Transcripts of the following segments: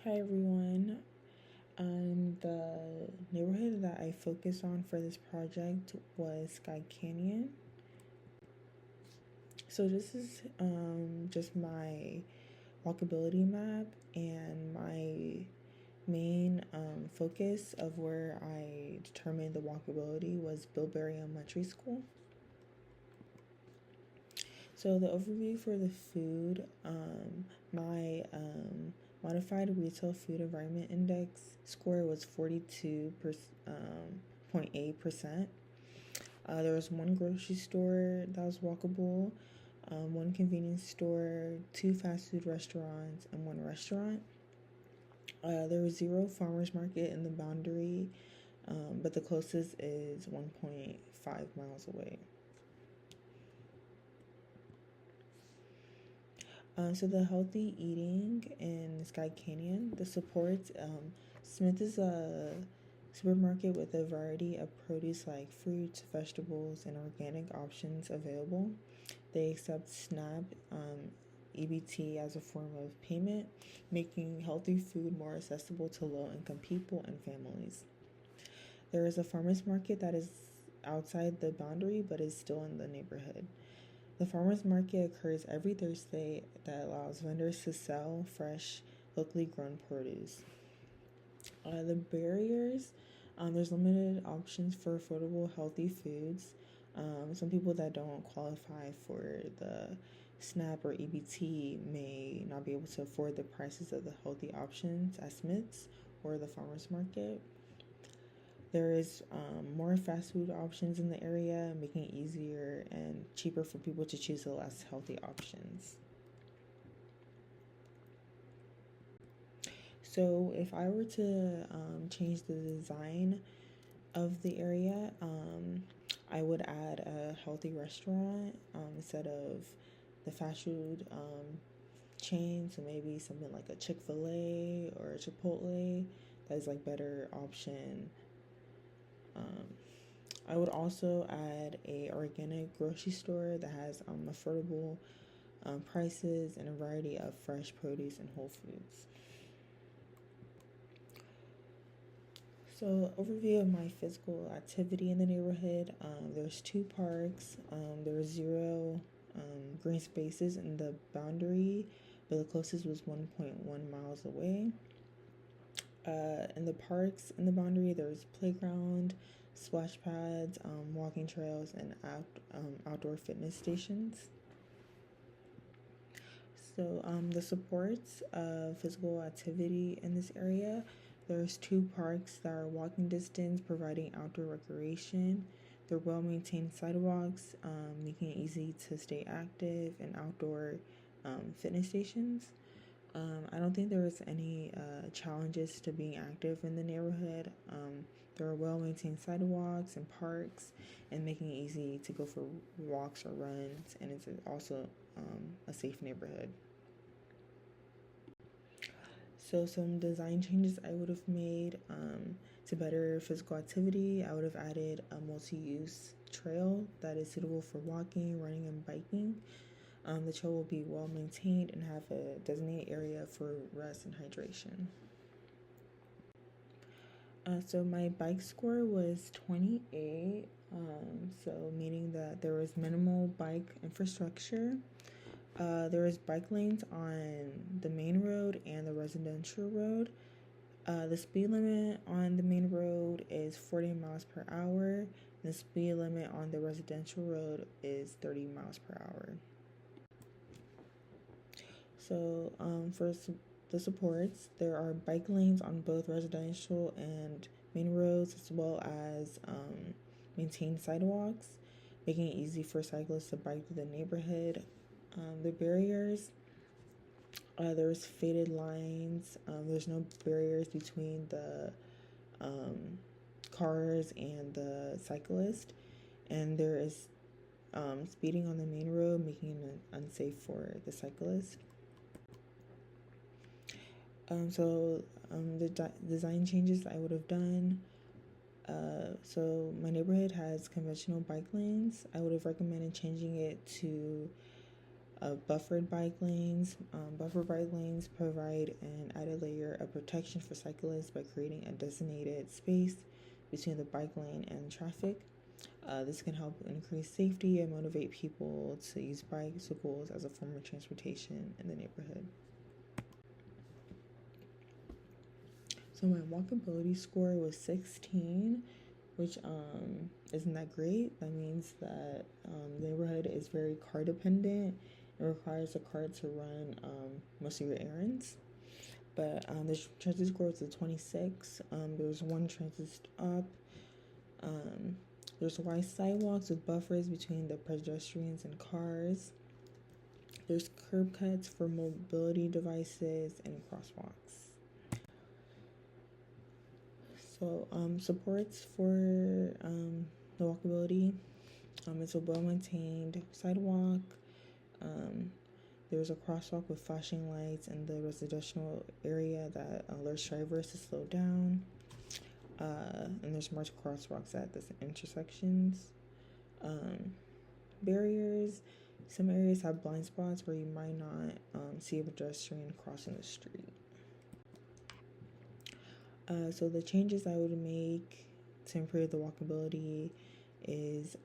Hi everyone. The neighborhood that I focused on for this project was Skye Canyon. So this is just my walkability map, and my main focus of where I determined the walkability was Bilberry Elementary School. So the overview for the food, my modified retail food environment index score was 42.8%. There was one grocery store that was walkable, one convenience store, two fast food restaurants, and one restaurant. There was zero farmers market in the boundary, but the closest is 1.5 miles away. So the healthy eating in Skye Canyon, the supports, Smith is a supermarket with a variety of produce like fruits, vegetables, and organic options available. They accept SNAP, EBT as a form of payment, making healthy food more accessible to low-income people and families. There is a farmers market that is outside the boundary but is still in the neighborhood. The farmers market occurs every Thursday that allows vendors to sell fresh, locally grown produce. The barriers, there's limited options for affordable, healthy foods. Some people that don't qualify for the SNAP or EBT may not be able to afford the prices of the healthy options at Smith's or the farmers market. There is more fast food options in the area, making it easier and cheaper for people to choose the less healthy options. So if I were to change the design of the area, I would add a healthy restaurant instead of the fast food chain. So maybe something like a Chick-fil-A or a Chipotle that is like better option. I would also add a organic grocery store that has affordable prices and a variety of fresh produce and whole foods. So, overview of my physical activity in the neighborhood. There's two parks. There's zero green spaces in the boundary, but the closest was 1.1 miles away. In the parks in the boundary, there's playground, splash pads, walking trails, and outdoor fitness stations. So the supports of physical activity in this area, there's two parks that are walking distance, providing outdoor recreation. They're well-maintained sidewalks, making it easy to stay active, and outdoor fitness stations. I don't think there was any challenges to being active in the neighborhood. There are well-maintained sidewalks and parks, and making it easy to go for walks or runs, and it's also a safe neighborhood. So some design changes I would have made to better physical activity. I would have added a multi-use trail that is suitable for walking, running, and biking. The trail will be well maintained and have a designated area for rest and hydration. So my bike score was 28, so meaning that there was minimal bike infrastructure. There was bike lanes on the main road and the residential road. The speed limit on the main road is 40 miles per hour. And the speed limit on the residential road is 30 miles per hour. So for the supports, there are bike lanes on both residential and main roads, as well as maintained sidewalks, making it easy for cyclists to bike through the neighborhood. The barriers, there's faded lines. There's no barriers between the cars and the cyclist, and there is speeding on the main road, making it unsafe for the cyclist. The design changes I would have done. So my neighborhood has conventional bike lanes. I would have recommended changing it to Buffered bike lanes. Buffered bike lanes provide an added layer of protection for cyclists by creating a designated space between the bike lane and traffic. This can help increase safety and motivate people to use bicycles as a form of transportation in the neighborhood. So my walkability score was 16, which isn't that great. That means that the neighborhood is very car dependent. It requires a car to run most of your errands. But the transit score was a 26. There's one transit stop. There's wide sidewalks with buffers between the pedestrians and cars. There's curb cuts for mobility devices and crosswalks. So supports for the walkability. It's a well-maintained sidewalk. There's a crosswalk with flashing lights in the residential area that alerts drivers to slow down. And there's more crosswalks at the intersections. Barriers. Some areas have blind spots where you might not see a pedestrian crossing the street. So the changes I would make to improve the walkability is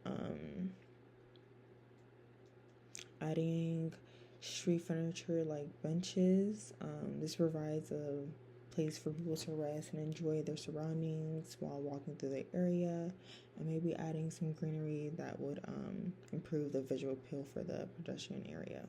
adding street furniture like benches. This provides a place for people to rest and enjoy their surroundings while walking through the area, and maybe adding some greenery that would improve the visual appeal for the pedestrian area.